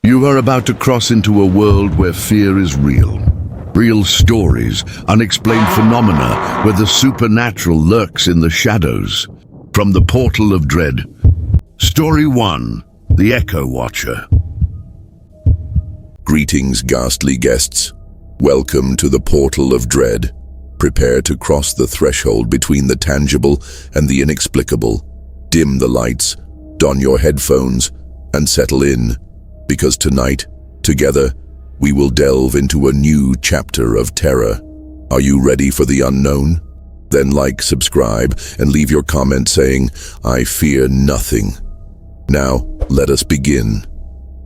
You are about to cross into a world where fear is real. Real stories, unexplained phenomena, where the supernatural lurks in the shadows. From the Portal of Dread. Story 1. The Echo Watcher. Greetings, ghastly guests. Welcome to the Portal of Dread. Prepare to cross the threshold between the tangible and the inexplicable. Dim the lights, don your headphones, and settle in, because tonight, together, we will delve into a new chapter of terror. Are you ready for the unknown? Then like, subscribe, and leave your comment saying, "I fear nothing." Now, let us begin.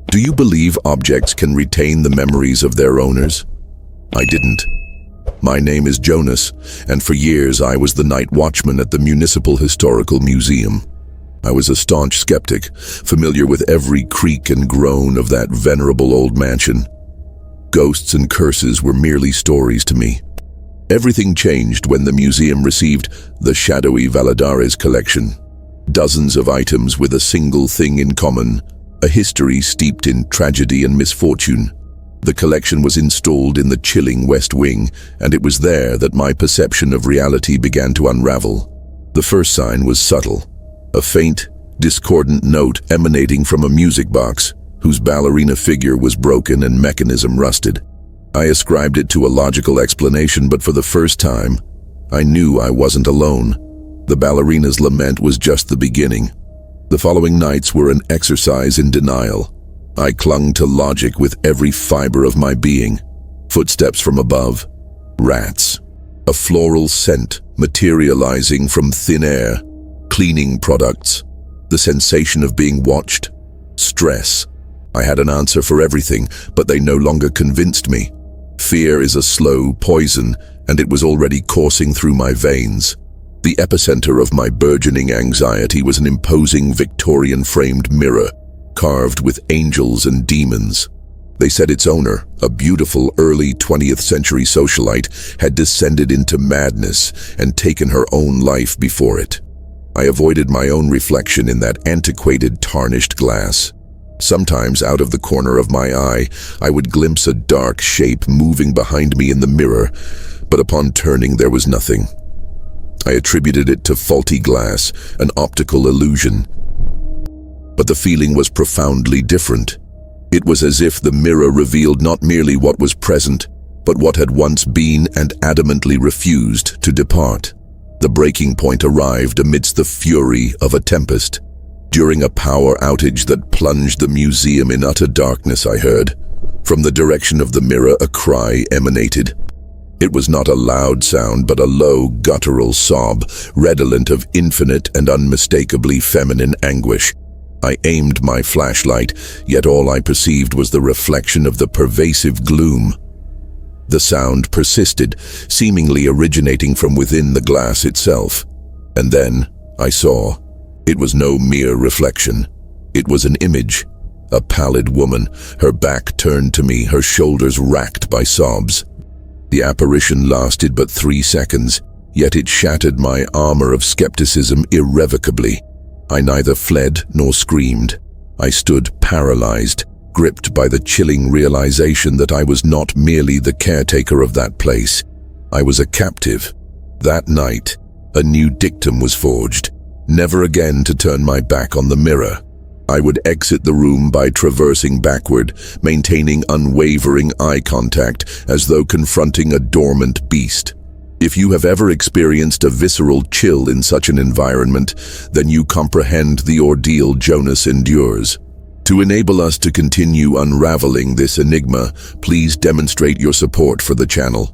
Do you believe objects can retain the memories of their owners? I didn't. My name is Jonas, and for years I was the night watchman at the Municipal Historical Museum. I was a staunch skeptic, familiar with every creak and groan of that venerable old mansion. Ghosts and curses were merely stories to me. Everything changed when the museum received the Shadowy Valadares Collection. Dozens of items with a single thing in common, a history steeped in tragedy and misfortune. The collection was installed in the chilling West Wing, and it was there that my perception of reality began to unravel. The first sign was subtle. A faint, discordant note emanating from a music box, whose ballerina figure was broken and mechanism rusted. I ascribed it to a logical explanation, but for the first time, I knew I wasn't alone. The ballerina's lament was just the beginning. The following nights were an exercise in denial. I clung to logic with every fiber of my being. Footsteps from above. Rats. A floral scent materializing from thin air. Cleaning products, the sensation of being watched, stress. I had an answer for everything, but they no longer convinced me. Fear is a slow poison, and it was already coursing through my veins. The epicenter of my burgeoning anxiety was an imposing Victorian-framed mirror, carved with angels and demons. They said its owner, a beautiful early 20th century socialite, had descended into madness and taken her own life before it. I avoided my own reflection in that antiquated, tarnished glass. Sometimes, out of the corner of my eye, I would glimpse a dark shape moving behind me in the mirror, but upon turning there was nothing. I attributed it to faulty glass, an optical illusion. But the feeling was profoundly different. It was as if the mirror revealed not merely what was present, but what had once been and adamantly refused to depart. The breaking point arrived amidst the fury of a tempest. During a power outage that plunged the museum in utter darkness, I heard, from the direction of the mirror, a cry emanated. It was not a loud sound, but a low, guttural sob, redolent of infinite and unmistakably feminine anguish. I aimed my flashlight, yet all I perceived was the reflection of the pervasive gloom. The sound persisted, seemingly originating from within the glass itself. And then I saw. It was no mere reflection. It was an image. A pallid woman, her back turned to me, her shoulders racked by sobs. The apparition lasted but 3 seconds, yet it shattered my armor of skepticism irrevocably. I neither fled nor screamed. I stood paralyzed, gripped by the chilling realization that I was not merely the caretaker of that place. I was a captive. That night, a new dictum was forged, never again to turn my back on the mirror. I would exit the room by traversing backward, maintaining unwavering eye contact as though confronting a dormant beast. If you have ever experienced a visceral chill in such an environment, then you comprehend the ordeal Jonas endures. To enable us to continue unraveling this enigma, please demonstrate your support for the channel.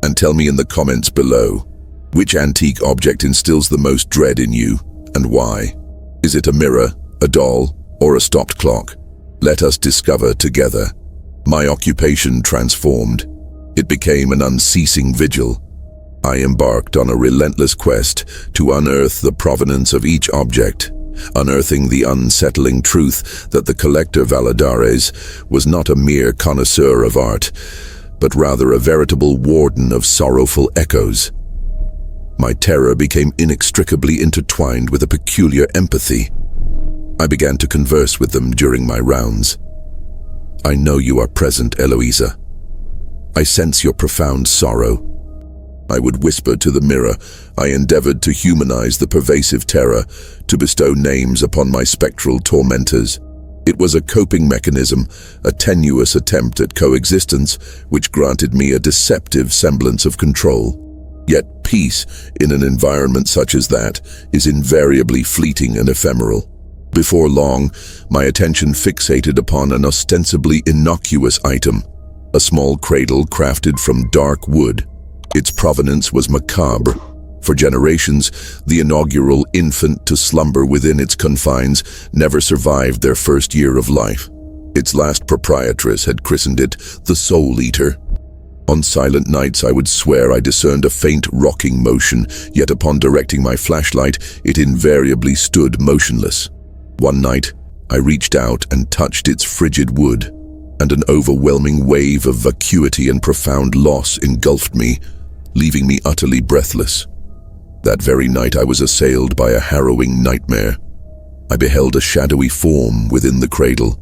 And tell me in the comments below, which antique object instills the most dread in you, and why? Is it a mirror, a doll, or a stopped clock? Let us discover together. My occupation transformed. It became an unceasing vigil. I embarked on a relentless quest to unearth the provenance of each object, unearthing the unsettling truth that the collector Valadares was not a mere connoisseur of art, but rather a veritable warden of sorrowful echoes. My terror became inextricably intertwined with a peculiar empathy. I began to converse with them during my rounds. I know you are present, Eloisa. I sense your profound sorrow. I would whisper to the mirror. I endeavored to humanize the pervasive terror, to bestow names upon my spectral tormentors. It was a coping mechanism, a tenuous attempt at coexistence, which granted me a deceptive semblance of control. Yet peace, in an environment such as that, is invariably fleeting and ephemeral. Before long, my attention fixated upon an ostensibly innocuous item, a small cradle crafted from dark wood. Its provenance was macabre. For generations, the inaugural infant to slumber within its confines never survived their first year of life. Its last proprietress had christened it the Soul Eater. On silent nights, I would swear I discerned a faint rocking motion, yet upon directing my flashlight, it invariably stood motionless. One night, I reached out and touched its frigid wood, and an overwhelming wave of vacuity and profound loss engulfed me, leaving me utterly breathless. That very night I was assailed by a harrowing nightmare. I beheld a shadowy form within the cradle.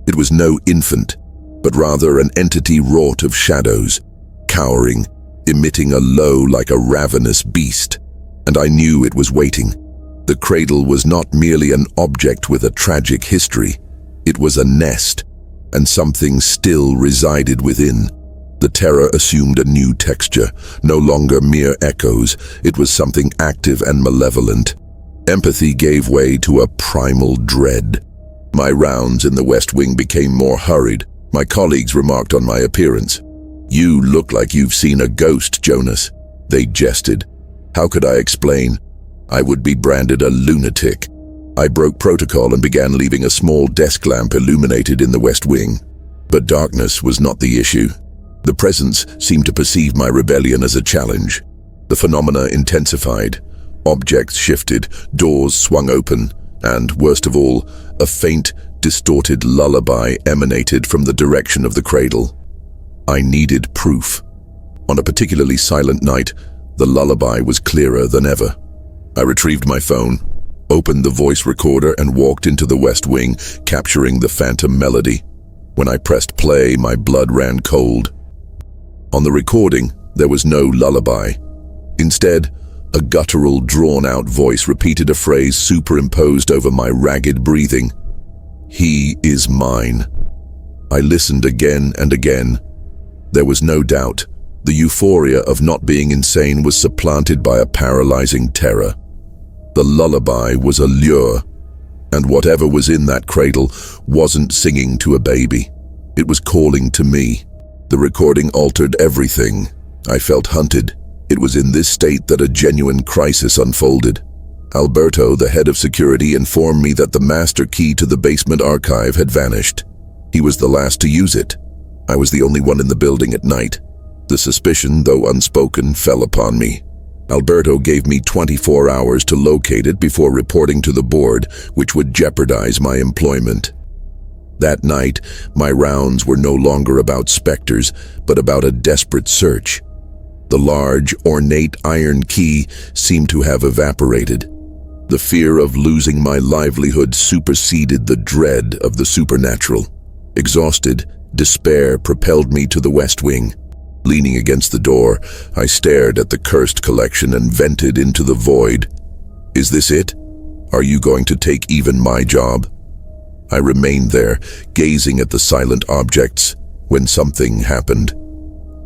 It was no infant, but rather an entity wrought of shadows, cowering, emitting a low like a ravenous beast, and I knew it was waiting. The cradle was not merely an object with a tragic history. It was a nest, and something still resided within. The terror assumed a new texture, no longer mere echoes. It was something active and malevolent. Empathy gave way to a primal dread. My rounds in the West Wing became more hurried. My colleagues remarked on my appearance. "You look like you've seen a ghost, Jonas," they jested. How could I explain? I would be branded a lunatic. I broke protocol and began leaving a small desk lamp illuminated in the West Wing. But darkness was not the issue. The presence seemed to perceive my rebellion as a challenge. The phenomena intensified. Objects shifted, doors swung open, and, worst of all, a faint, distorted lullaby emanated from the direction of the cradle. I needed proof. On a particularly silent night, the lullaby was clearer than ever. I retrieved my phone, opened the voice recorder, and walked into the West Wing, capturing the phantom melody. When I pressed play, my blood ran cold. On the recording, there was no lullaby. Instead, a guttural, drawn-out voice repeated a phrase superimposed over my ragged breathing. "He is mine." I listened again and again. There was no doubt. The euphoria of not being insane was supplanted by a paralyzing terror. The lullaby was a lure, and whatever was in that cradle wasn't singing to a baby. It was calling to me. The recording altered everything. I felt hunted. It was in this state that a genuine crisis unfolded. Alberto, the head of security, informed me that the master key to the basement archive had vanished. He was the last to use it. I was the only one in the building at night. The suspicion, though unspoken, fell upon me. Alberto gave me 24 hours to locate it before reporting to the board, which would jeopardize my employment. That night, my rounds were no longer about specters, but about a desperate search. The large, ornate iron key seemed to have evaporated. The fear of losing my livelihood superseded the dread of the supernatural. Exhausted, despair propelled me to the West Wing. Leaning against the door, I stared at the cursed collection and vented into the void. "Is this it? Are you going to take even my job?" I remained there, gazing at the silent objects, when something happened.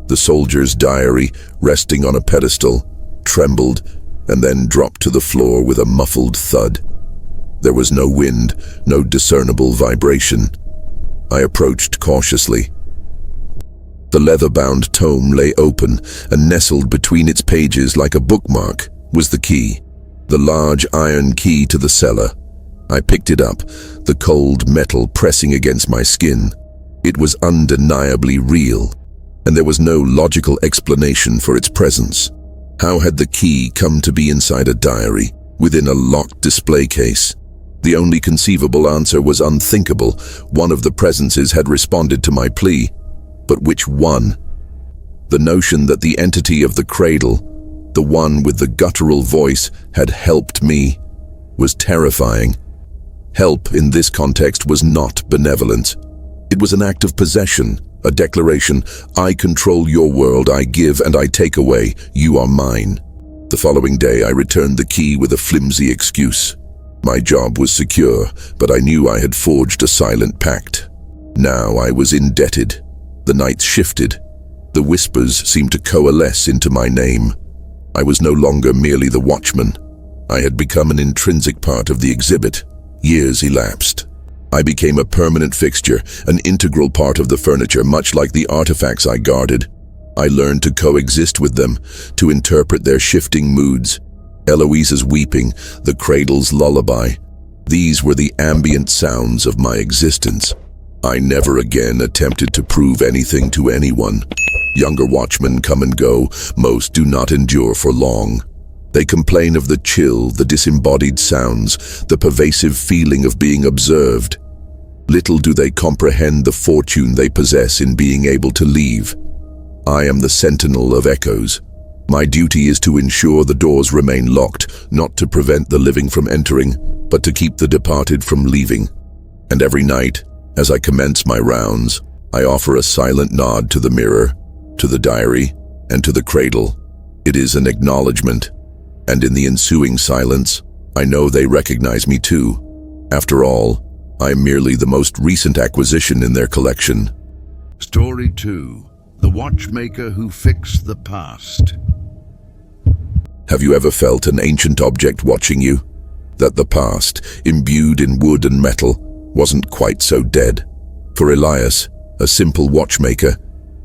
The soldier's diary, resting on a pedestal, trembled and then dropped to the floor with a muffled thud. There was no wind, no discernible vibration. I approached cautiously. The leather-bound tome lay open, and nestled between its pages like a bookmark was the key, the large iron key to the cellar. I picked it up, the cold metal pressing against my skin. It was undeniably real, and there was no logical explanation for its presence. How had the key come to be inside a diary, within a locked display case? The only conceivable answer was unthinkable. One of the presences had responded to my plea. But which one? The notion that the entity of the cradle, the one with the guttural voice, had helped me, was terrifying. Help in this context was not benevolence. It was an act of possession, a declaration, I control your world, I give and I take away, you are mine. The following day I returned the key with a flimsy excuse. My job was secure, but I knew I had forged a silent pact. Now I was indebted. The nights shifted. The whispers seemed to coalesce into my name. I was no longer merely the watchman. I had become an intrinsic part of the exhibit. Years elapsed. I became a permanent fixture, an integral part of the furniture, much like the artifacts I guarded. I learned to coexist with them, to interpret their shifting moods. Eloise's weeping, the cradle's lullaby. These were the ambient sounds of my existence. I never again attempted to prove anything to anyone. Younger watchmen come and go, most do not endure for long. They complain of the chill, the disembodied sounds, the pervasive feeling of being observed. Little do they comprehend the fortune they possess in being able to leave. I am the sentinel of echoes. My duty is to ensure the doors remain locked, not to prevent the living from entering, but to keep the departed from leaving. And every night, as I commence my rounds, I offer a silent nod to the mirror, to the diary, and to the cradle. It is an acknowledgement. And in the ensuing silence, I know they recognize me too. After all, I am merely the most recent acquisition in their collection. Story 2. The Watchmaker Who Fixed the Past. Have you ever felt an ancient object watching you? That the past, imbued in wood and metal, wasn't quite so dead. For Elias, a simple watchmaker,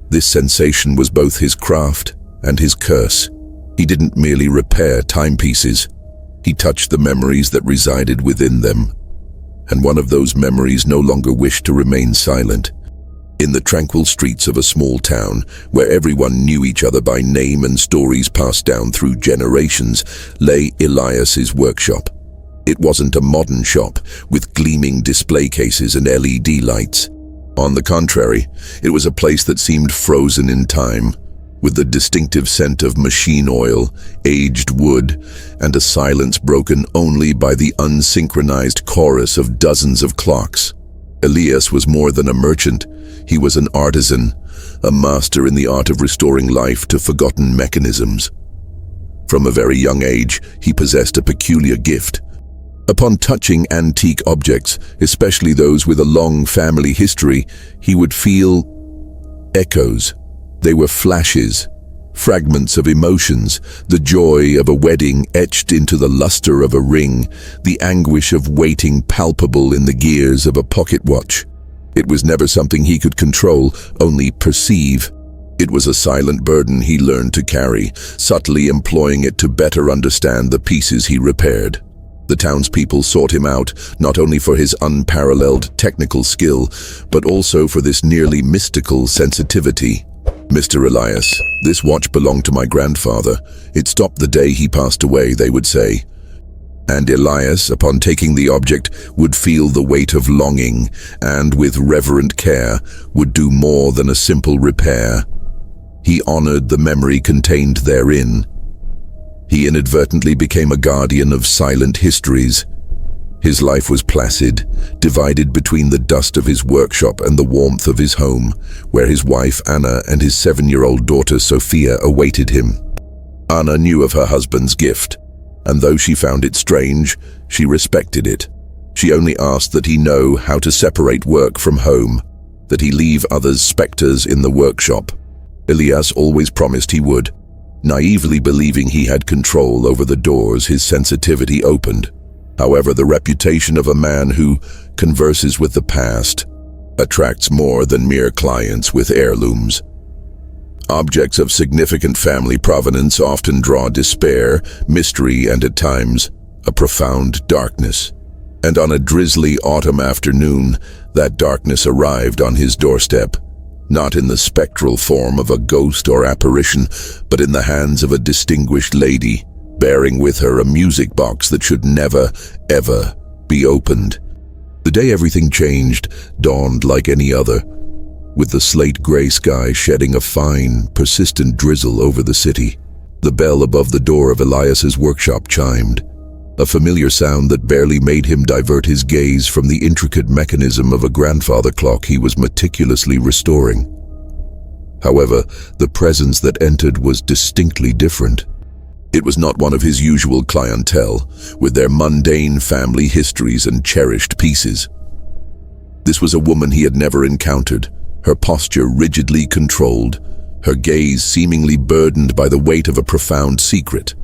this sensation was both his craft and his curse. He didn't merely repair timepieces. He touched the memories that resided within them. And one of those memories no longer wished to remain silent. In the tranquil streets of a small town, where everyone knew each other by name and stories passed down through generations, lay Elias's workshop. It wasn't a modern shop, with gleaming display cases and LED lights. On the contrary, it was a place that seemed frozen in time, with the distinctive scent of machine oil, aged wood, and a silence broken only by the unsynchronized chorus of dozens of clocks. Elias was more than a merchant. He was an artisan, a master in the art of restoring life to forgotten mechanisms. From a very young age, he possessed a peculiar gift. Upon touching antique objects, especially those with a long family history, he would feel echoes. They were flashes, fragments of emotions, the joy of a wedding etched into the luster of a ring, the anguish of waiting palpable in the gears of a pocket watch. It was never something he could control, only perceive. It was a silent burden he learned to carry, subtly employing it to better understand the pieces he repaired. The townspeople sought him out, not only for his unparalleled technical skill, but also for this nearly mystical sensitivity. Mr. Elias, this watch belonged to my grandfather. It stopped the day he passed away, they would say. And Elias, upon taking the object, would feel the weight of longing, and with reverent care, would do more than a simple repair. He honored the memory contained therein. He inadvertently became a guardian of silent histories. His life was placid, divided between the dust of his workshop and the warmth of his home, where his wife Anna and his 7-year-old daughter Sophia awaited him. Anna knew of her husband's gift, and though she found it strange, she respected it. She only asked that he know how to separate work from home, that he leave others' specters in the workshop. Elias always promised he would, naively believing he had control over the doors his sensitivity opened. However, the reputation of a man who converses with the past attracts more than mere clients with heirlooms. Objects of significant family provenance often draw despair, mystery, and at times, a profound darkness. And on a drizzly autumn afternoon, that darkness arrived on his doorstep, not in the spectral form of a ghost or apparition, but in the hands of a distinguished lady, bearing with her a music box that should never, ever be opened. The day everything changed dawned like any other, with the slate-gray sky shedding a fine, persistent drizzle over the city. The bell above the door of Elias's workshop chimed. a familiar sound that barely made him divert his gaze from the intricate mechanism of a grandfather clock he was meticulously restoring. However, the presence that entered was distinctly different. It was not one of his usual clientele, with their mundane family histories and cherished pieces. This was a woman he had never encountered, her posture rigidly controlled, her gaze seemingly burdened by the weight of a profound secret.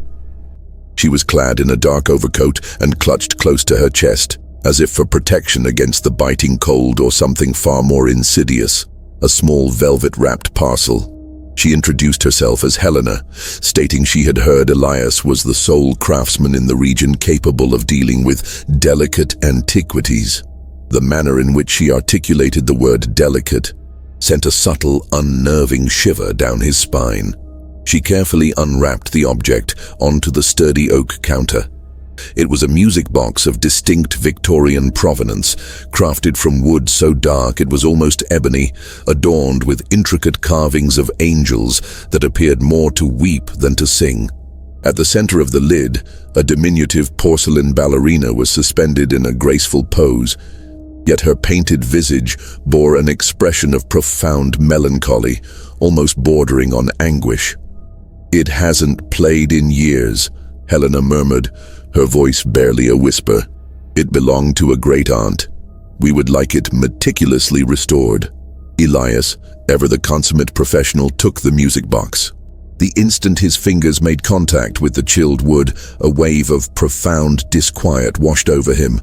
She was clad in a dark overcoat and clutched close to her chest, as if for protection against the biting cold or something far more insidious, a small velvet-wrapped parcel. She introduced herself as Helena, stating she had heard Elias was the sole craftsman in the region capable of dealing with delicate antiquities. The manner in which she articulated the word delicate sent a subtle, unnerving shiver down his spine. She carefully unwrapped the object onto the sturdy oak counter. It was a music box of distinct Victorian provenance, crafted from wood so dark it was almost ebony, adorned with intricate carvings of angels that appeared more to weep than to sing. At the center of the lid, a diminutive porcelain ballerina was suspended in a graceful pose, yet her painted visage bore an expression of profound melancholy, almost bordering on anguish. "It hasn't played in years," Helena murmured, her voice barely a whisper. "It belonged to a great-aunt. We would like it meticulously restored." Elias, ever the consummate professional, took the music box. The instant his fingers made contact with the chilled wood, a wave of profound disquiet washed over him.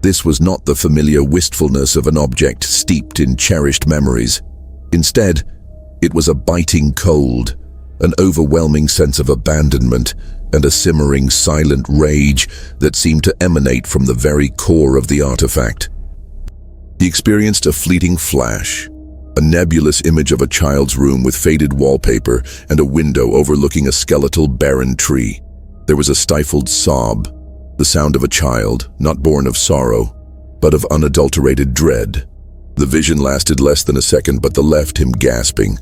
This was not the familiar wistfulness of an object steeped in cherished memories. Instead, it was a biting cold, an overwhelming sense of abandonment, and a simmering, silent rage that seemed to emanate from the very core of the artifact. He experienced a fleeting flash, a nebulous image of a child's room with faded wallpaper and a window overlooking a skeletal, barren tree. There was a stifled sob, the sound of a child, not born of sorrow, but of unadulterated dread. The vision lasted less than a second, but left him gasping.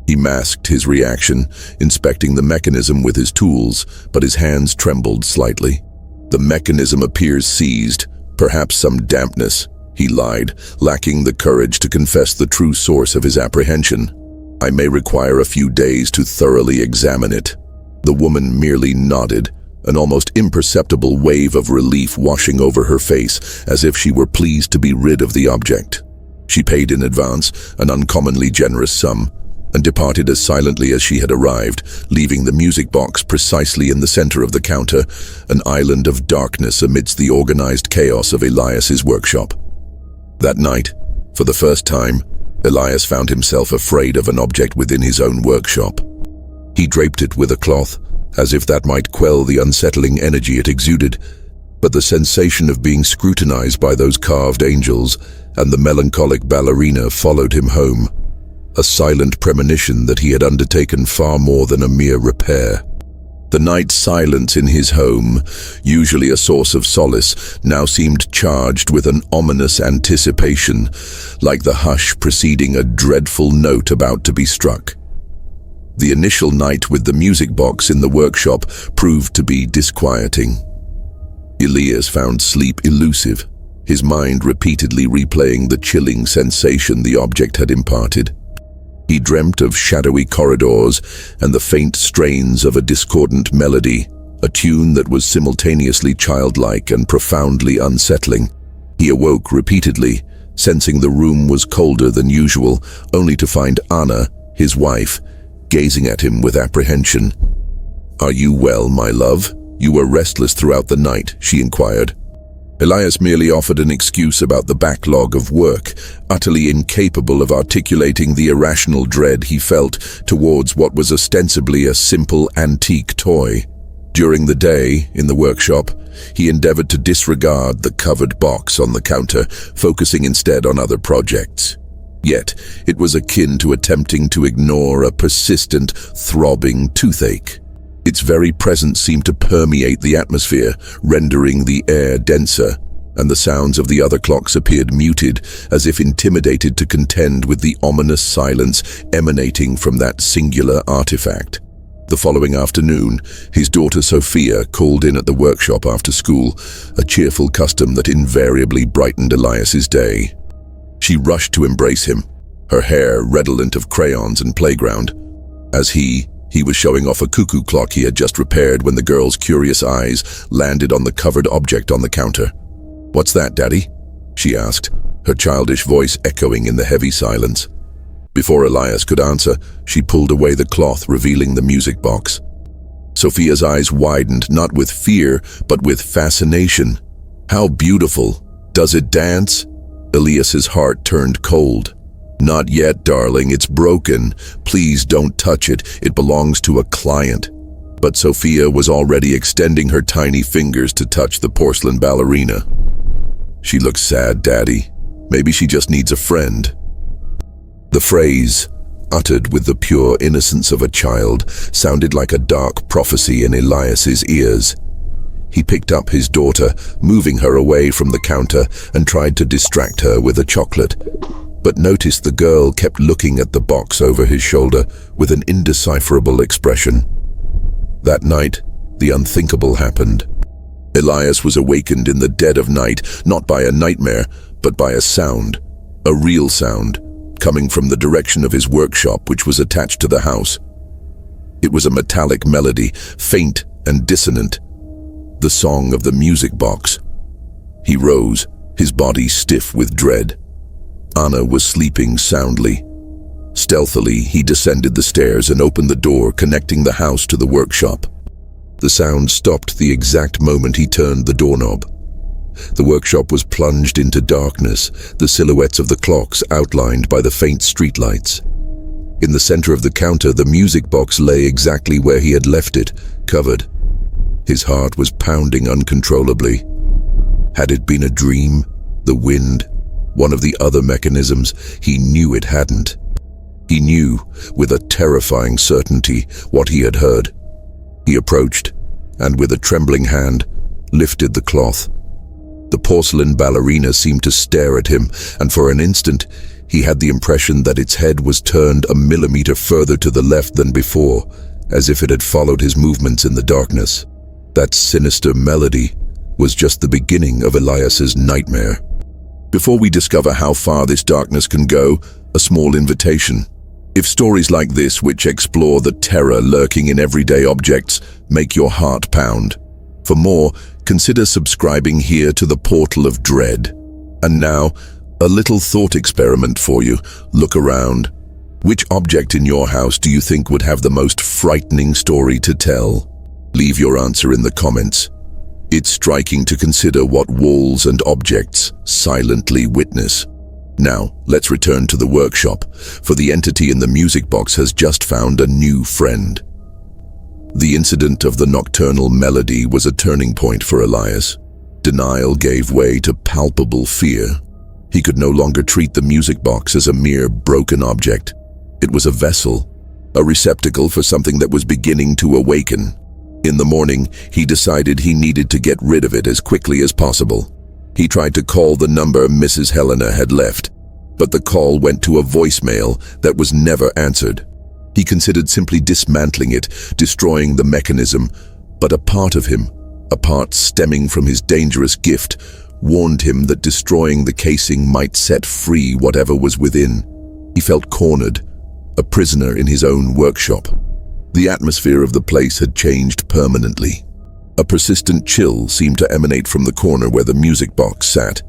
He masked his reaction, inspecting the mechanism with his tools, but his hands trembled slightly. "The mechanism appears seized, perhaps some dampness," he lied, lacking the courage to confess the true source of his apprehension. "I may require a few days to thoroughly examine it." The woman merely nodded, an almost imperceptible wave of relief washing over her face, as if she were pleased to be rid of the object. She paid in advance an uncommonly generous sum, and departed as silently as she had arrived, leaving the music box precisely in the center of the counter, an island of darkness amidst the organized chaos of Elias's workshop. That night, for the first time, Elias found himself afraid of an object within his own workshop. He draped it with a cloth, as if that might quell the unsettling energy it exuded, but the sensation of being scrutinized by those carved angels and the melancholic ballerina followed him home, a silent premonition that he had undertaken far more than a mere repair. The night silence in his home, usually a source of solace, now seemed charged with an ominous anticipation, like the hush preceding a dreadful note about to be struck. The initial night with the music box in the workshop proved to be disquieting. Elias found sleep elusive, his mind repeatedly replaying the chilling sensation the object had imparted. He dreamt of shadowy corridors and the faint strains of a discordant melody, a tune that was simultaneously childlike and profoundly unsettling. He awoke repeatedly, sensing the room was colder than usual, only to find Anna, his wife, gazing at him with apprehension. "Are you well, my love? You were restless throughout the night," she inquired. Elias merely offered an excuse about the backlog of work, utterly incapable of articulating the irrational dread he felt towards what was ostensibly a simple antique toy. During the day, in the workshop, he endeavored to disregard the covered box on the counter, focusing instead on other projects. Yet, it was akin to attempting to ignore a persistent, throbbing toothache. Its very presence seemed to permeate the atmosphere, rendering the air denser, and the sounds of the other clocks appeared muted, as if intimidated to contend with the ominous silence emanating from that singular artifact. The following afternoon, his daughter Sophia called in at the workshop after school, a cheerful custom that invariably brightened Elias's day. She rushed to embrace him, her hair redolent of crayons and playground. As he was showing off a cuckoo clock he had just repaired when the girl's curious eyes landed on the covered object on the counter. "What's that, Daddy?" she asked, her childish voice echoing in the heavy silence. Before Elias could answer, she pulled away the cloth, revealing the music box. Sophia's eyes widened, not with fear, but with fascination. "How beautiful! Does it dance?" Elias's heart turned cold. "Not yet, darling. It's broken. Please don't touch it. It belongs to a client." But Sophia was already extending her tiny fingers to touch the porcelain ballerina. "She looks sad, Daddy. Maybe she just needs a friend." The phrase, uttered with the pure innocence of a child, sounded like a dark prophecy in Elias's ears. He picked up his daughter, moving her away from the counter, and tried to distract her with a chocolate, but noticed the girl kept looking at the box over his shoulder with an indecipherable expression. That night, the unthinkable happened. Elias was awakened in the dead of night, not by a nightmare, but by a sound, a real sound, coming from the direction of his workshop, which was attached to the house. It was a metallic melody, faint and dissonant, the song of the music box. He rose, his body stiff with dread. Anna was sleeping soundly. Stealthily, he descended the stairs and opened the door connecting the house to the workshop. The sound stopped the exact moment he turned the doorknob. The workshop was plunged into darkness, the silhouettes of the clocks outlined by the faint streetlights. In the center of the counter, the music box lay exactly where he had left it, covered. His heart was pounding uncontrollably. Had it been a dream? The wind? One of the other mechanisms? He knew it hadn't. He knew, with a terrifying certainty, what he had heard. He approached, and with a trembling hand, lifted the cloth. The porcelain ballerina seemed to stare at him, and for an instant, he had the impression that its head was turned a millimeter further to the left than before, as if it had followed his movements in the darkness. That sinister melody was just the beginning of Elias's nightmare. Before we discover how far this darkness can go, a small invitation. If stories like this, which explore the terror lurking in everyday objects, make your heart pound, for more, consider subscribing here to the Portal of Dread. And now, a little thought experiment for you. Look around. Which object in your house do you think would have the most frightening story to tell? Leave your answer in the comments. It's striking to consider what walls and objects silently witness. Now, let's return to the workshop, for the entity in the music box has just found a new friend. The incident of the nocturnal melody was a turning point for Elias. Denial gave way to palpable fear. He could no longer treat the music box as a mere broken object. It was a vessel, a receptacle for something that was beginning to awaken. In the morning, he decided he needed to get rid of it as quickly as possible. He tried to call the number Mrs. Helena had left, but the call went to a voicemail that was never answered. He considered simply dismantling it, destroying the mechanism, but a part of him, a part stemming from his dangerous gift, warned him that destroying the casing might set free whatever was within. He felt cornered, a prisoner in his own workshop. The atmosphere of the place had changed permanently. A persistent chill seemed to emanate from the corner where the music box sat,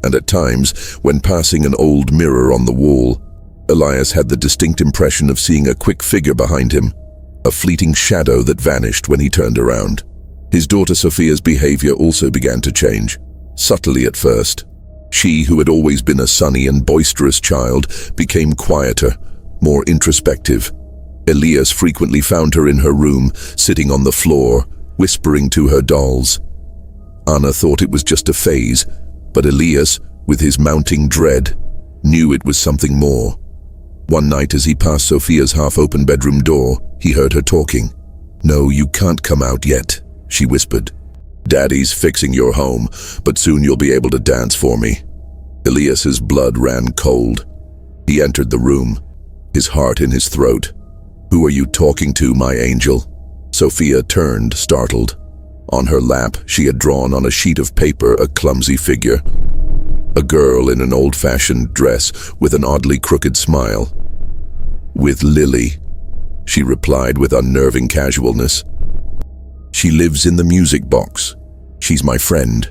and at times, when passing an old mirror on the wall, Elias had the distinct impression of seeing a quick figure behind him, a fleeting shadow that vanished when he turned around. His daughter Sophia's behavior also began to change, subtly at first. She, who had always been a sunny and boisterous child, became quieter, more introspective. Elias frequently found her in her room, sitting on the floor, whispering to her dolls. Anna thought it was just a phase, but Elias, with his mounting dread, knew it was something more. One night as he passed Sophia's half-open bedroom door, he heard her talking. "No, you can't come out yet," she whispered. "Daddy's fixing your home, but soon you'll be able to dance for me." Elias's blood ran cold. He entered the room, his heart in his throat. "Who are you talking to, my angel?" Sophia turned, startled. On her lap, she had drawn on a sheet of paper a clumsy figure. A girl in an old-fashioned dress with an oddly crooked smile. "With Lily," she replied with unnerving casualness. "She lives in the music box. She's my friend,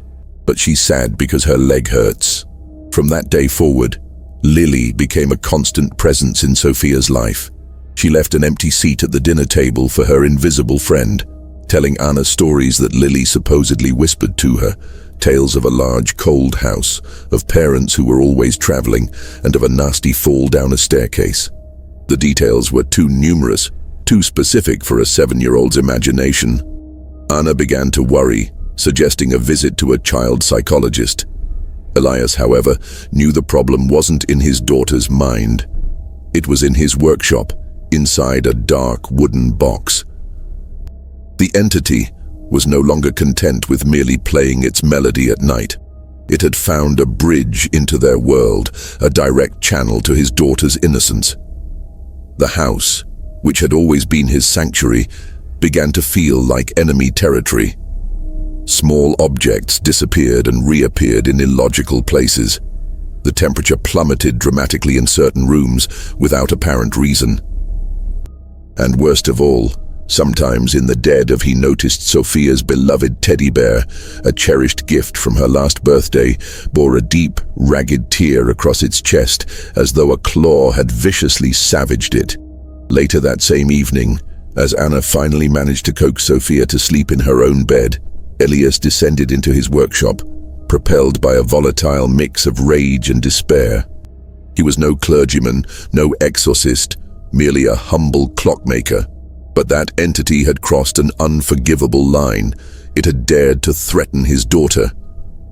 but she's sad because her leg hurts." From that day forward, Lily became a constant presence in Sophia's life. She left an empty seat at the dinner table for her invisible friend, telling Anna stories that Lily supposedly whispered to her, tales of a large cold house, of parents who were always traveling, and of a nasty fall down a staircase. The details were too numerous, too specific for a 7-year-old's imagination. Anna began to worry, suggesting a visit to a child psychologist. Elias, however, knew the problem wasn't in his daughter's mind. It was in his workshop, inside a dark wooden box. The entity was no longer content with merely playing its melody at night. It had found a bridge into their world, a direct channel to his daughter's innocence. The house, which had always been his sanctuary, began to feel like enemy territory. Small objects disappeared and reappeared in illogical places. The temperature plummeted dramatically in certain rooms without apparent reason. And worst of all, sometimes in the dead of he noticed Sophia's beloved teddy bear, a cherished gift from her last birthday, bore a deep, ragged tear across its chest as though a claw had viciously savaged it. Later that same evening, as Anna finally managed to coax Sophia to sleep in her own bed, Elias descended into his workshop, propelled by a volatile mix of rage and despair. He was no clergyman, no exorcist, merely a humble clockmaker. But that entity had crossed an unforgivable line. It had dared to threaten his daughter.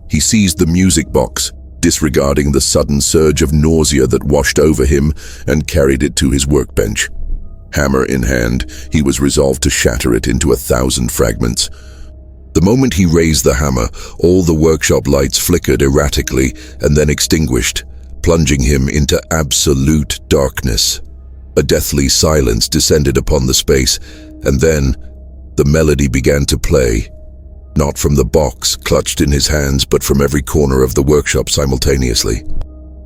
He seized the music box, disregarding the sudden surge of nausea that washed over him, and carried it to his workbench. Hammer in hand, he was resolved to shatter it into 1,000 fragments. The moment he raised the hammer, all the workshop lights flickered erratically and then extinguished, plunging him into absolute darkness. A deathly silence descended upon the space, and then the melody began to play, not from the box clutched in his hands, but from every corner of the workshop simultaneously.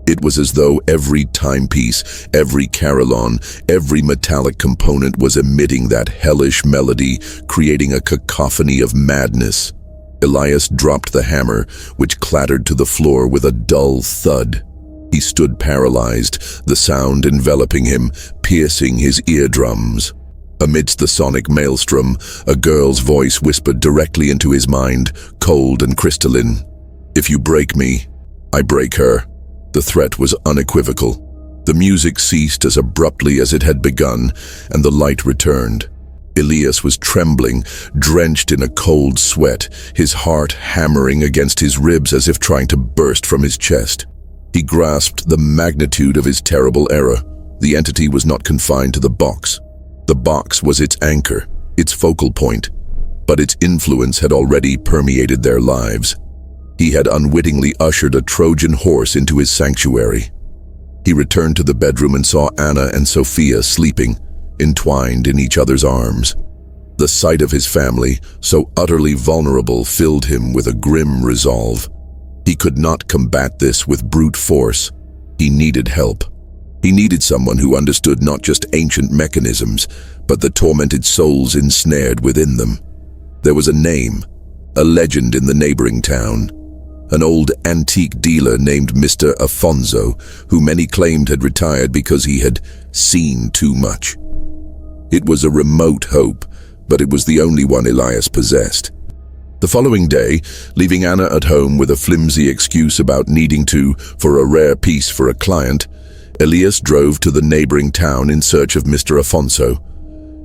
It was as though every timepiece, every carillon, every metallic component was emitting that hellish melody, creating a cacophony of madness. Elias dropped the hammer, which clattered to the floor with a dull thud. He stood paralyzed, the sound enveloping him, piercing his eardrums. Amidst the sonic maelstrom, a girl's voice whispered directly into his mind, cold and crystalline. "If you break me, I break her." The threat was unequivocal. The music ceased as abruptly as it had begun, and the light returned. Elias was trembling, drenched in a cold sweat, his heart hammering against his ribs as if trying to burst from his chest. He grasped the magnitude of his terrible error. The entity was not confined to the box. The box was its anchor, its focal point, but its influence had already permeated their lives. He had unwittingly ushered a Trojan horse into his sanctuary. He returned to the bedroom and saw Anna and Sophia sleeping, entwined in each other's arms. The sight of his family, so utterly vulnerable, filled him with a grim resolve. He could not combat this with brute force. He needed help. He needed someone who understood not just ancient mechanisms, but the tormented souls ensnared within them. There was a name, a legend in the neighboring town. An old antique dealer named Mr. Afonso, who many claimed had retired because he had seen too much. It was a remote hope, but it was the only one Elias possessed. The following day, leaving Anna at home with a flimsy excuse about needing to for a rare piece for a client, Elias drove to the neighboring town in search of Mr. Afonso.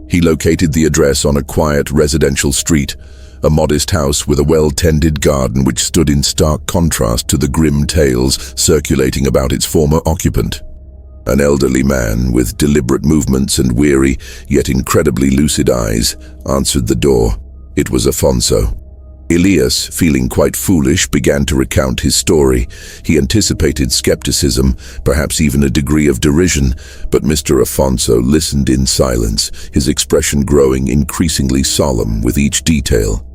He located the address on a quiet residential street, a modest house with a well-tended garden which stood in stark contrast to the grim tales circulating about its former occupant. An elderly man with deliberate movements and weary, yet incredibly lucid eyes, answered the door. It was Afonso. Elias, feeling quite foolish, began to recount his story. He anticipated skepticism, perhaps even a degree of derision, but Mr. Afonso listened in silence, his expression growing increasingly solemn with each detail.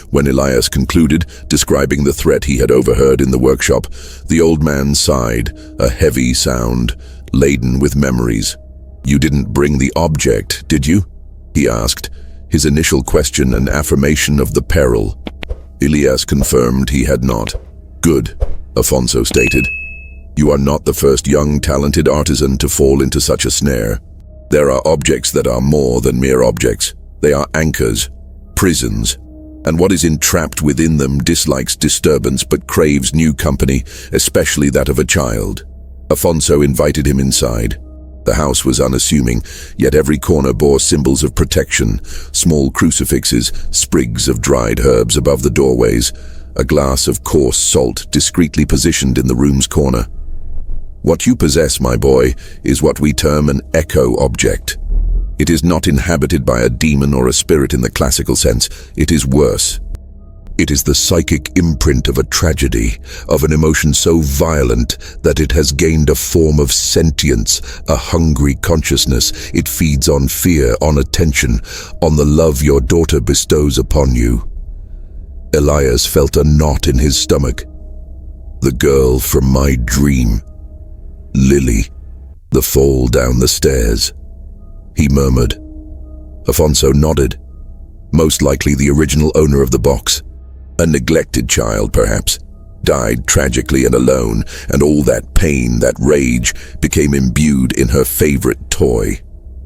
When Elias concluded, describing the threat he had overheard in the workshop, the old man sighed, a heavy sound, laden with memories. "You didn't bring the object, did you?" he asked, his initial question an affirmation of the peril. Elias confirmed he had not. "Good," Afonso stated. "You are not the first young, talented artisan to fall into such a snare. There are objects that are more than mere objects. They are anchors, prisons, and what is entrapped within them dislikes disturbance but craves new company, especially that of a child." Afonso invited him inside. The house was unassuming, yet every corner bore symbols of protection: small crucifixes, sprigs of dried herbs above the doorways, a glass of coarse salt discreetly positioned in the room's corner. "What you possess, my boy, is what we term an echo object. It is not inhabited by a demon or a spirit in the classical sense. It is worse. It is the psychic imprint of a tragedy, of an emotion so violent that it has gained a form of sentience, a hungry consciousness. It feeds on fear, on attention, on the love your daughter bestows upon you." Elias felt a knot in his stomach. "The girl from my dream. Lily. The fall down the stairs," he murmured. Afonso nodded. "Most likely the original owner of the box. A neglected child, perhaps. Died tragically and alone, and all that pain, that rage, became imbued in her favorite toy.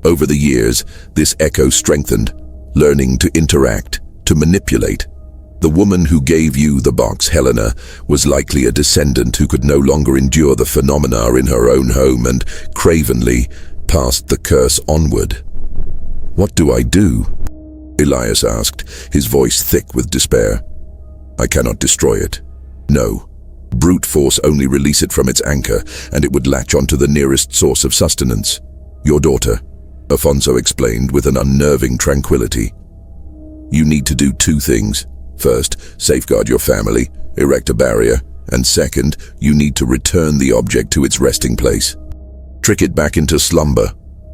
Over the years, this echo strengthened, learning to interact, to manipulate. The woman who gave you the box, Helena, was likely a descendant who could no longer endure the phenomena in her own home and, cravenly, passed the curse onward." "What do I do?" Elias asked, his voice thick with despair. "I cannot destroy it. No. Brute force only release it from its anchor, and it would latch onto the nearest source of sustenance. Your daughter," Afonso explained with an unnerving tranquility. "You need to do two things. First, safeguard your family, erect a barrier, and second, you need to return the object to its resting place. Trick it back into slumber."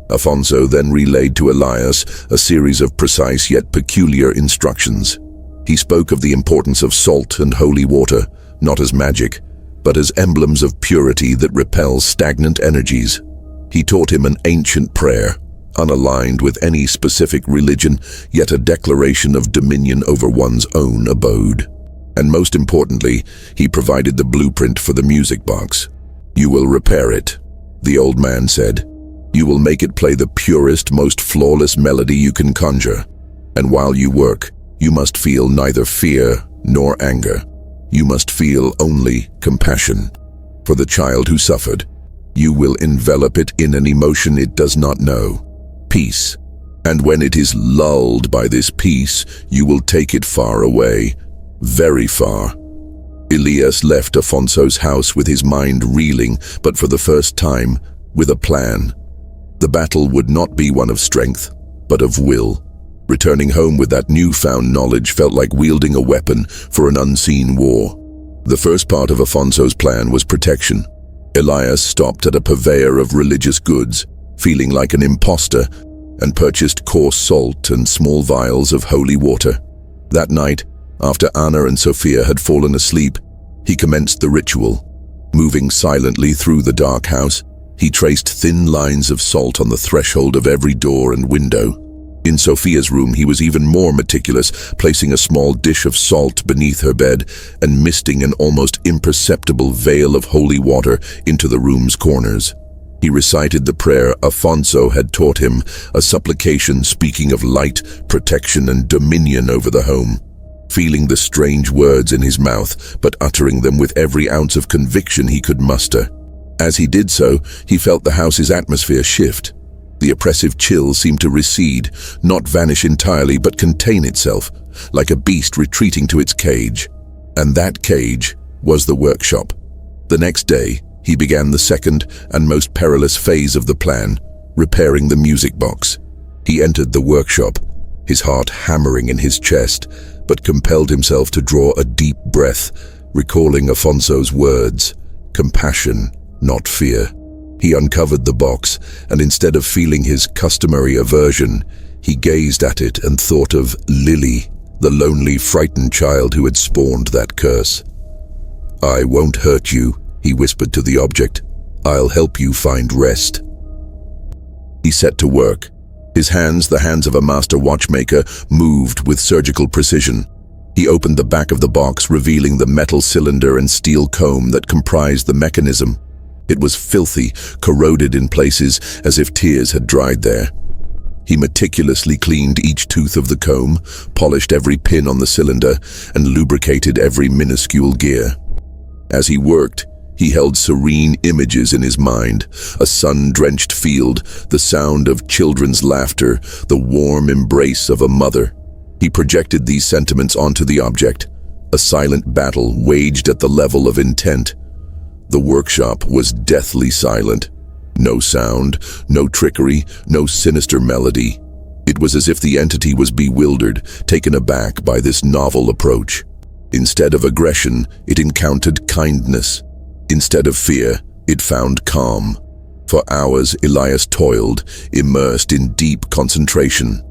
Afonso then relayed to Elias a series of precise yet peculiar instructions. He spoke of the importance of salt and holy water, not as magic, but as emblems of purity that repel stagnant energies. He taught him an ancient prayer, unaligned with any specific religion, yet a declaration of dominion over one's own abode. And most importantly, he provided the blueprint for the music box. "You will repair it," the old man said. "You will make it play the purest, most flawless melody you can conjure. And while you work, you must feel neither fear nor anger. You must feel only compassion. For the child who suffered, you will envelop it in an emotion it does not know, peace. And when it is lulled by this peace, you will take it far away, very far." Elias left Afonso's house with his mind reeling, but for the first time, with a plan. The battle would not be one of strength, but of will. Returning home with that newfound knowledge felt like wielding a weapon for an unseen war. The first part of Afonso's plan was protection. Elias stopped at a purveyor of religious goods, feeling like an imposter, and purchased coarse salt and small vials of holy water. That night, after Anna and Sophia had fallen asleep, he commenced the ritual. Moving silently through the dark house, he traced thin lines of salt on the threshold of every door and window. In Sophia's room, he was even more meticulous, placing a small dish of salt beneath her bed and misting an almost imperceptible veil of holy water into the room's corners. He recited the prayer Afonso had taught him, a supplication speaking of light, protection, and dominion over the home. Feeling the strange words in his mouth, but uttering them with every ounce of conviction he could muster. As he did so, he felt the house's atmosphere shift. The oppressive chill seemed to recede, not vanish entirely, but contain itself, like a beast retreating to its cage. And that cage was the workshop. The next day, he began the second and most perilous phase of the plan, repairing the music box. He entered the workshop, his heart hammering in his chest, but compelled himself to draw a deep breath, recalling Afonso's words, compassion, not fear. He uncovered the box, and instead of feeling his customary aversion, he gazed at it and thought of Lily, the lonely, frightened child who had spawned that curse. "I won't hurt you," he whispered to the object. "I'll help you find rest." He set to work. His hands, the hands of a master watchmaker, moved with surgical precision. He opened the back of the box, revealing the metal cylinder and steel comb that comprised the mechanism. It was filthy, corroded in places as if tears had dried there. He meticulously cleaned each tooth of the comb, polished every pin on the cylinder, and lubricated every minuscule gear. As he worked, he held serene images in his mind: a sun-drenched field, the sound of children's laughter, the warm embrace of a mother. He projected these sentiments onto the object, a silent battle waged at the level of intent. The workshop was deathly silent. No sound, no trickery, no sinister melody. It was as if the entity was bewildered, taken aback by this novel approach. Instead of aggression, it encountered kindness. Instead of fear, it found calm. For hours, Elias toiled, immersed in deep concentration.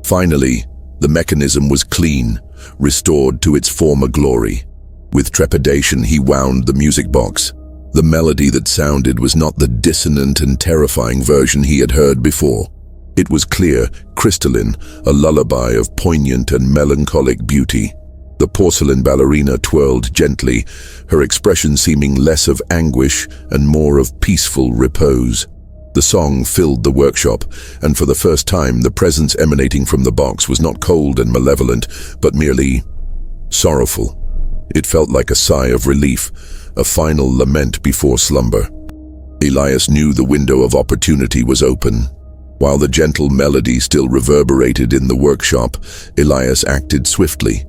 Finally, the mechanism was clean, restored to its former glory. With trepidation, he wound the music box. The melody that sounded was not the dissonant and terrifying version he had heard before. It was clear, crystalline, a lullaby of poignant and melancholic beauty. The porcelain ballerina twirled gently, her expression seeming less of anguish and more of peaceful repose. The song filled the workshop, and for the first time the presence emanating from the box was not cold and malevolent, but merely sorrowful. It felt like a sigh of relief, a final lament before slumber. Elias knew the window of opportunity was open. While the gentle melody still reverberated in the workshop, Elias acted swiftly.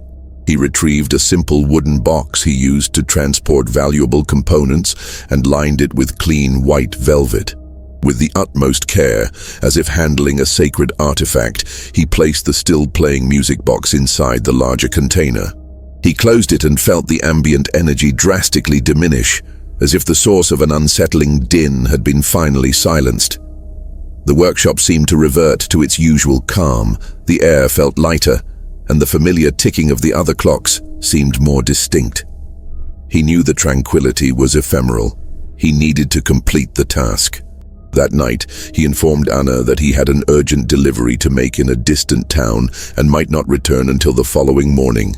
He retrieved a simple wooden box he used to transport valuable components and lined it with clean white velvet. With the utmost care, as if handling a sacred artifact, he placed the still-playing music box inside the larger container. He closed it and felt the ambient energy drastically diminish, as if the source of an unsettling din had been finally silenced. The workshop seemed to revert to its usual calm, the air felt lighter, and the familiar ticking of the other clocks seemed more distinct. He knew the tranquility was ephemeral. He needed to complete the task. That night, he informed Anna that he had an urgent delivery to make in a distant town and might not return until the following morning.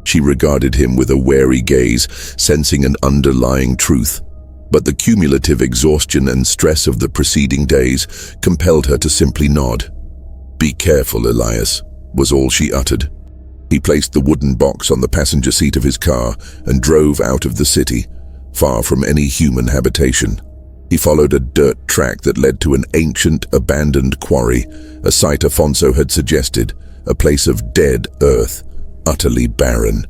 She regarded him with a wary gaze, sensing an underlying truth. But the cumulative exhaustion and stress of the preceding days compelled her to simply nod. "Be careful, Elias," was all she uttered. He placed the wooden box on the passenger seat of his car and drove out of the city, far from any human habitation. He followed a dirt track that led to an ancient, abandoned quarry, a site Afonso had suggested, a place of dead earth, utterly barren.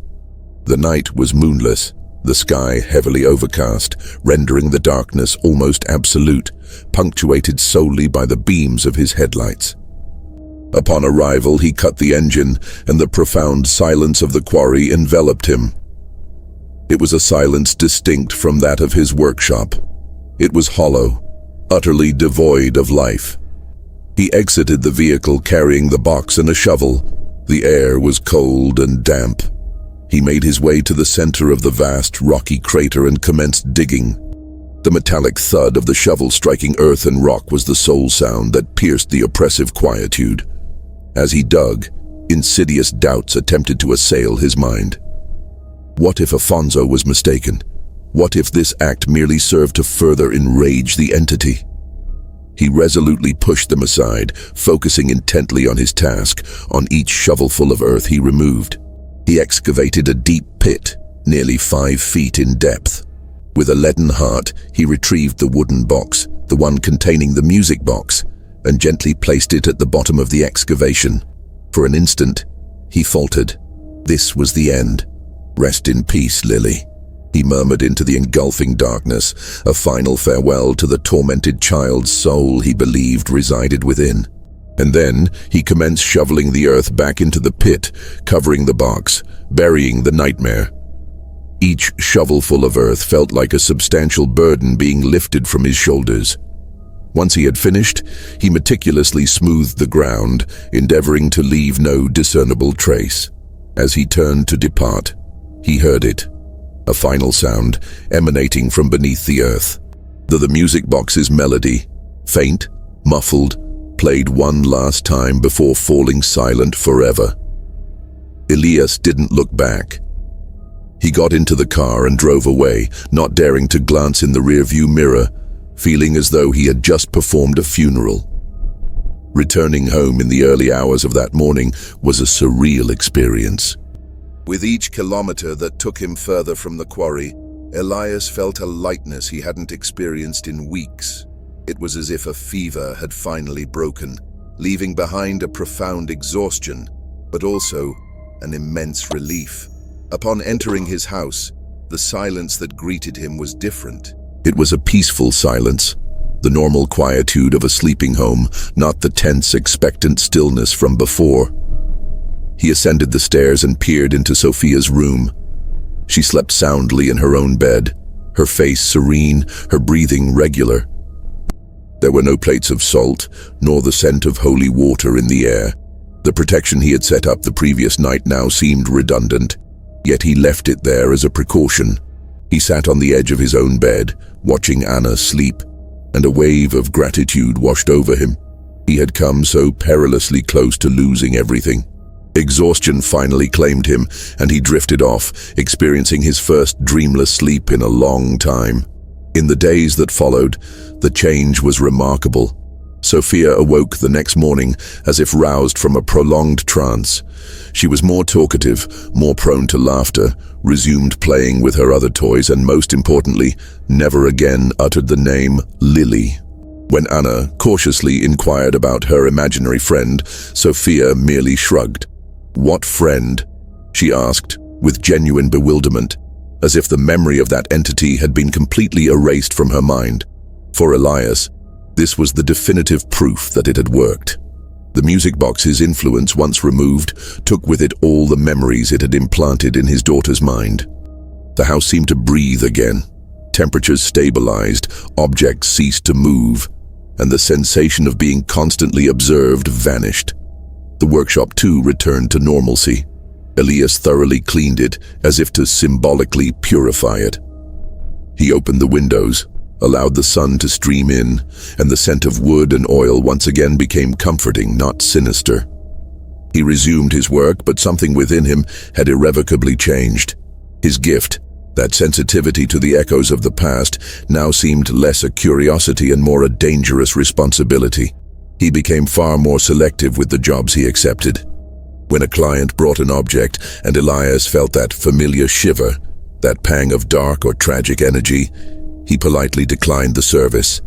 The night was moonless, the sky heavily overcast, rendering the darkness almost absolute, punctuated solely by the beams of his headlights. Upon arrival, he cut the engine, and the profound silence of the quarry enveloped him. It was a silence distinct from that of his workshop. It was hollow, utterly devoid of life. He exited the vehicle carrying the box and a shovel. The air was cold and damp. He made his way to the center of the vast, rocky crater and commenced digging. The metallic thud of the shovel striking earth and rock was the sole sound that pierced the oppressive quietude. As he dug, insidious doubts attempted to assail his mind. What if Afonso was mistaken? What if this act merely served to further enrage the entity? He resolutely pushed them aside, focusing intently on his task, on each shovelful of earth he removed. He excavated a deep pit, nearly 5 feet in depth. With a leaden heart, he retrieved the wooden box, the one containing the music box, and gently placed it at the bottom of the excavation. For an instant, he faltered. This was the end. "Rest in peace, Lily," he murmured into the engulfing darkness, a final farewell to the tormented child's soul he believed resided within. And then he commenced shoveling the earth back into the pit, covering the box, burying the nightmare. Each shovelful of earth felt like a substantial burden being lifted from his shoulders. Once he had finished, he meticulously smoothed the ground, endeavoring to leave no discernible trace. As he turned to depart, he heard it, a final sound emanating from beneath the earth. The music box's melody, faint, muffled, played one last time before falling silent forever. Elias didn't look back. He got into the car and drove away, not daring to glance in the rearview mirror, feeling as though he had just performed a funeral. Returning home in the early hours of that morning was a surreal experience. With each kilometer that took him further from the quarry, Elias felt a lightness he hadn't experienced in weeks. It was as if a fever had finally broken, leaving behind a profound exhaustion, but also an immense relief. Upon entering his house, the silence that greeted him was different. It was a peaceful silence, the normal quietude of a sleeping home, not the tense, expectant stillness from before. He ascended the stairs and peered into Sophia's room. She slept soundly in her own bed, her face serene, her breathing regular. There were no plates of salt, nor the scent of holy water in the air. The protection he had set up the previous night now seemed redundant, yet he left it there as a precaution. He sat on the edge of his own bed, watching Anna sleep, and a wave of gratitude washed over him. He had come so perilously close to losing everything. Exhaustion finally claimed him, and he drifted off, experiencing his first dreamless sleep in a long time. In the days that followed, the change was remarkable. Sophia awoke the next morning as if roused from a prolonged trance. She was more talkative, more prone to laughter, resumed playing with her other toys, and most importantly, never again uttered the name Lily. When Anna cautiously inquired about her imaginary friend, Sophia merely shrugged. "What friend?" she asked, with genuine bewilderment, as if the memory of that entity had been completely erased from her mind. For Elias, this was the definitive proof that it had worked. The music box's influence, once removed, took with it all the memories it had implanted in his daughter's mind. The house seemed to breathe again. Temperatures stabilized, objects ceased to move, and the sensation of being constantly observed vanished. The workshop too returned to normalcy. Elias thoroughly cleaned it, as if to symbolically purify it. He opened the windows, allowed the sun to stream in, and the scent of wood and oil once again became comforting, not sinister. He resumed his work, but something within him had irrevocably changed. His gift, that sensitivity to the echoes of the past, now seemed less a curiosity and more a dangerous responsibility. He became far more selective with the jobs he accepted. When a client brought an object and Elias felt that familiar shiver, that pang of dark or tragic energy, he politely declined the service.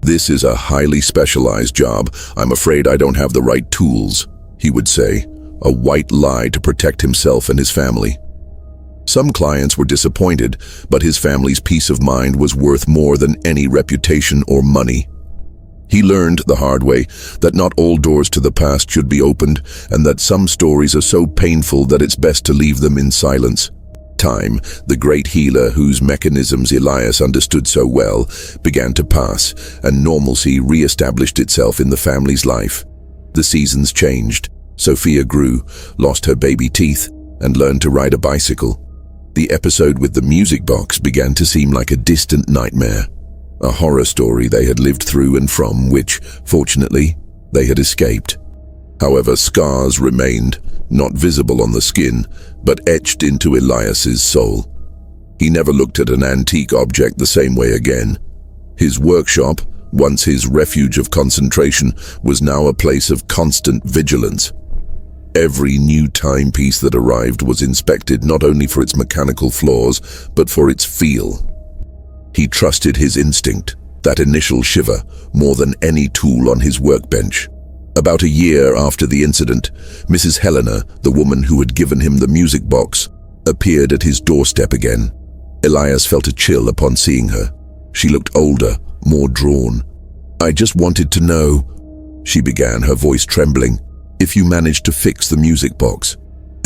"This is a highly specialized job. I'm afraid I don't have the right tools," he would say, a white lie to protect himself and his family. Some clients were disappointed, but his family's peace of mind was worth more than any reputation or money. He learned the hard way that not all doors to the past should be opened, and that some stories are so painful that it's best to leave them in silence. Time, the great healer whose mechanisms Elias understood so well, began to pass, and normalcy re-established itself in the family's life. The seasons changed. Sophia grew, lost her baby teeth, and learned to ride a bicycle. The episode with the music box began to seem like a distant nightmare, a horror story they had lived through and from which, fortunately, they had escaped. However, scars remained, not visible on the skin, but etched into Elias's soul. He never looked at an antique object the same way again. His workshop, once his refuge of concentration, was now a place of constant vigilance. Every new timepiece that arrived was inspected not only for its mechanical flaws, but for its feel. He trusted his instinct, that initial shiver, more than any tool on his workbench. About a year after the incident, Mrs. Helena, the woman who had given him the music box, appeared at his doorstep again. Elias felt a chill upon seeing her. She looked older, more drawn. "I just wanted to know," she began, her voice trembling. "If you managed to fix the music box."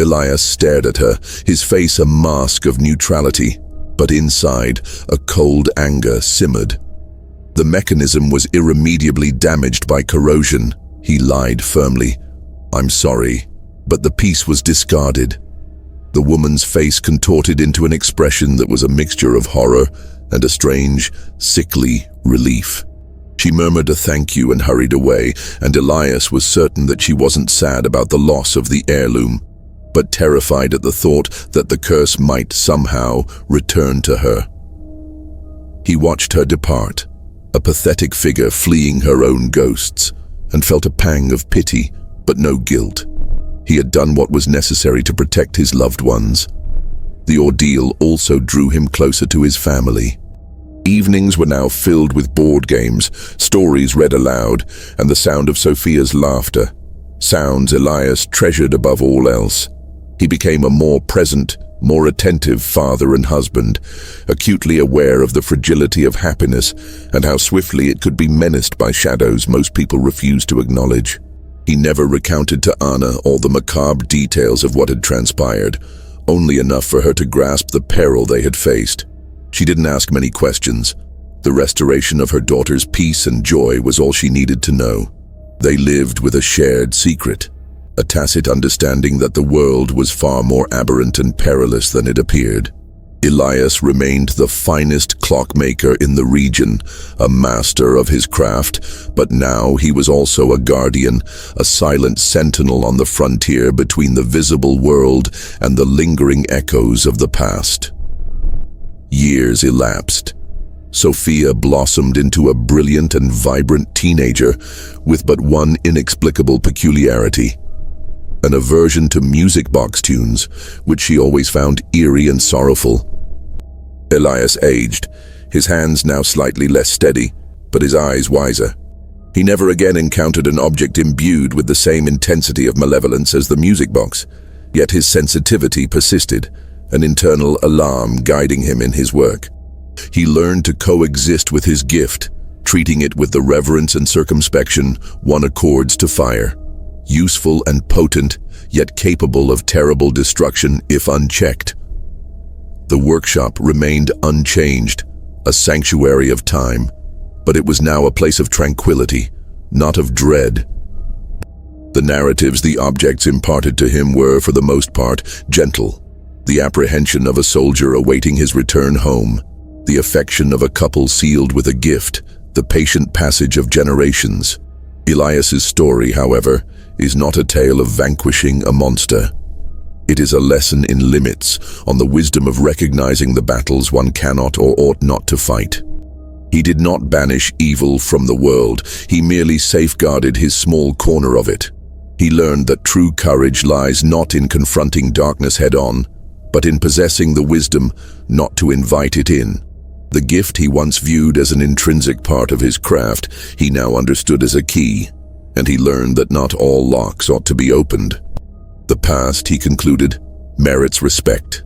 Elias stared at her, his face a mask of neutrality, but inside, a cold anger simmered. The mechanism was irremediably damaged by corrosion. He lied firmly. "I'm sorry, but the piece was discarded." The woman's face contorted into an expression that was a mixture of horror and a strange, sickly relief. She murmured a thank you and hurried away, and Elias was certain that she wasn't sad about the loss of the heirloom, but terrified at the thought that the curse might somehow return to her. He watched her depart, a pathetic figure fleeing her own ghosts, and felt a pang of pity, but no guilt. He had done what was necessary to protect his loved ones. The ordeal also drew him closer to his family. Evenings were now filled with board games, stories read aloud, and the sound of Sophia's laughter. Sounds Elias treasured above all else. He became a more present, more attentive father and husband, acutely aware of the fragility of happiness and how swiftly it could be menaced by shadows most people refused to acknowledge. He never recounted to Anna all the macabre details of what had transpired, only enough for her to grasp the peril they had faced. She didn't ask many questions. The restoration of her daughter's peace and joy was all she needed to know. They lived with a shared secret, a tacit understanding that the world was far more aberrant and perilous than it appeared. Elias remained the finest clockmaker in the region, a master of his craft, but now he was also a guardian, a silent sentinel on the frontier between the visible world and the lingering echoes of the past. Years elapsed. Sophia blossomed into a brilliant and vibrant teenager with but one inexplicable peculiarity: an aversion to music box tunes, which she always found eerie and sorrowful. Elias aged, his hands now slightly less steady, but his eyes wiser. He never again encountered an object imbued with the same intensity of malevolence as the music box, yet his sensitivity persisted, an internal alarm guiding him in his work. He learned to coexist with his gift, treating it with the reverence and circumspection one accords to fire. Useful and potent, yet capable of terrible destruction if unchecked. The workshop remained unchanged, a sanctuary of time, but it was now a place of tranquility, not of dread. The narratives the objects imparted to him were, for the most part, gentle. The apprehension of a soldier awaiting his return home, the affection of a couple sealed with a gift, the patient passage of generations. Elias's story, however, is not a tale of vanquishing a monster. It is a lesson in limits, on the wisdom of recognizing the battles one cannot or ought not to fight. He did not banish evil from the world, he merely safeguarded his small corner of it. He learned that true courage lies not in confronting darkness head-on, but in possessing the wisdom not to invite it in. The gift he once viewed as an intrinsic part of his craft, he now understood as a key, and he learned that not all locks ought to be opened. The past, he concluded, merits respect,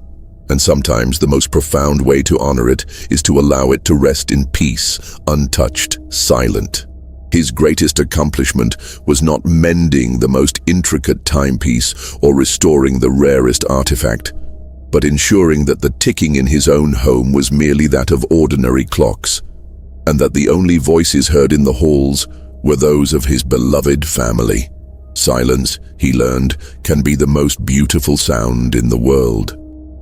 and sometimes the most profound way to honor it is to allow it to rest in peace, untouched, silent. His greatest accomplishment was not mending the most intricate timepiece or restoring the rarest artifact, but ensuring that the ticking in his own home was merely that of ordinary clocks, and that the only voices heard in the halls were those of his beloved family. Silence, he learned, can be the most beautiful sound in the world.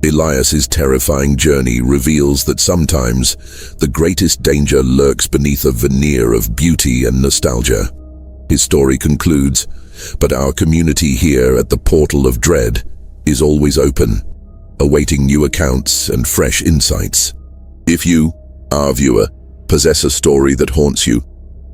Elias's terrifying journey reveals that sometimes the greatest danger lurks beneath a veneer of beauty and nostalgia. His story concludes, but our community here at the Portal of Dread is always open, awaiting new accounts and fresh insights. If you, our viewer, possess a story that haunts you,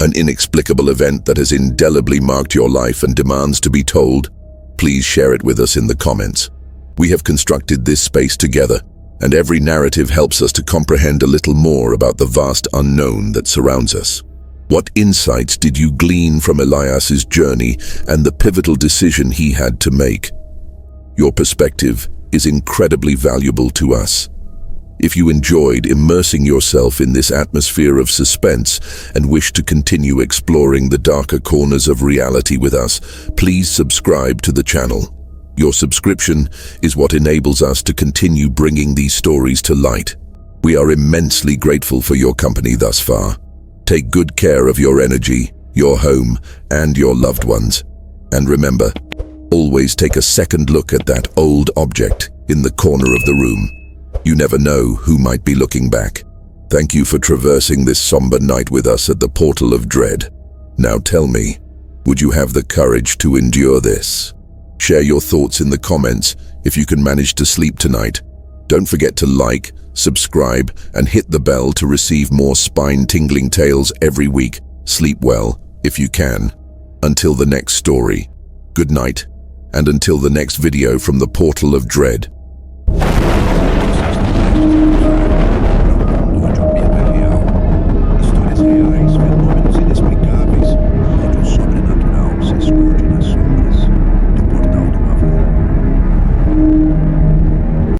an inexplicable event that has indelibly marked your life and demands to be told, please share it with us in the comments. We have constructed this space together, and every narrative helps us to comprehend a little more about the vast unknown that surrounds us. What insights did you glean from Elias's journey and the pivotal decision he had to make? Your perspective is incredibly valuable to us. If you enjoyed immersing yourself in this atmosphere of suspense and wish to continue exploring the darker corners of reality with us, please subscribe to the channel. Your subscription is what enables us to continue bringing these stories to light. We are immensely grateful for your company thus far. Take good care of your energy, your home, and your loved ones. And remember, always take a second look at that old object in the corner of the room. You never know who might be looking back. Thank you for traversing this somber night with us at the Portal of Dread. Now tell me, would you have the courage to endure this? Share your thoughts in the comments if you can manage to sleep tonight. Don't forget to like, subscribe, and hit the bell to receive more spine-tingling tales every week. Sleep well, if you can. Until the next story, good night, and until the next video from the Portal of Dread.